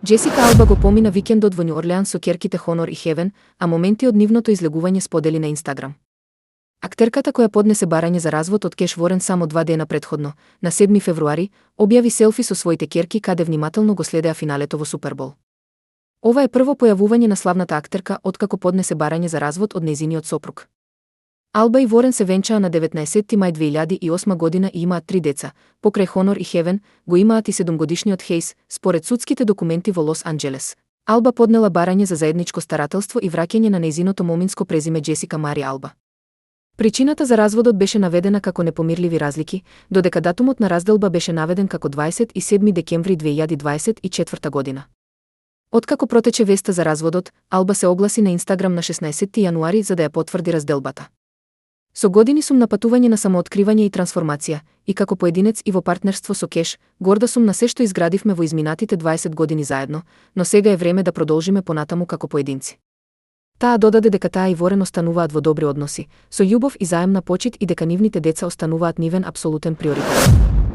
Джесика Алба го помина викендот во Њу Орлеан со ќерките Хонор и Хевен, а моменти од нивното излегување сподели на Инстаграм. Актерката која поднесе барање за развод од Кеш Ворен само 2 дена претходно, на 7 февруари, објави селфи со своите ќерки каде внимателно го следеа финалето во Супербол. Ова е прво појавување на славната актерка откако поднесе барање за развод од нејзиниот сопруг. Алба и Ворен се венчаа на 19 мај 2008 година и имаат 3 деца, покрај Хонор и Хевен, го имаат и 7-годишниот Хејс, според судските документи во Лос Анџелес. Алба поднела барање за заедничко старателство и враќање на нејзиното моминско презиме Джесика Мари Алба. Причината за разводот беше наведена како непомирливи разлики, додека датумот на разделба беше наведен како 27 декември 2024 година. Откако протече веста за разводот, Алба се огласи на Инстаграм на 16 јануари за да ја потврди разделбата. Со години сум на патување на самооткривање и трансформација, и како поединец и во партнерство со Кеш, горда сум на се што изградивме во изминатите 20 години заедно, но сега е време да продолжиме понатаму како поединци. Таа додаде дека таа и Ворен остануваат во добри односи, со љубов и заемна почит и дека нивните деца остануваат нивен апсолутен приоритет.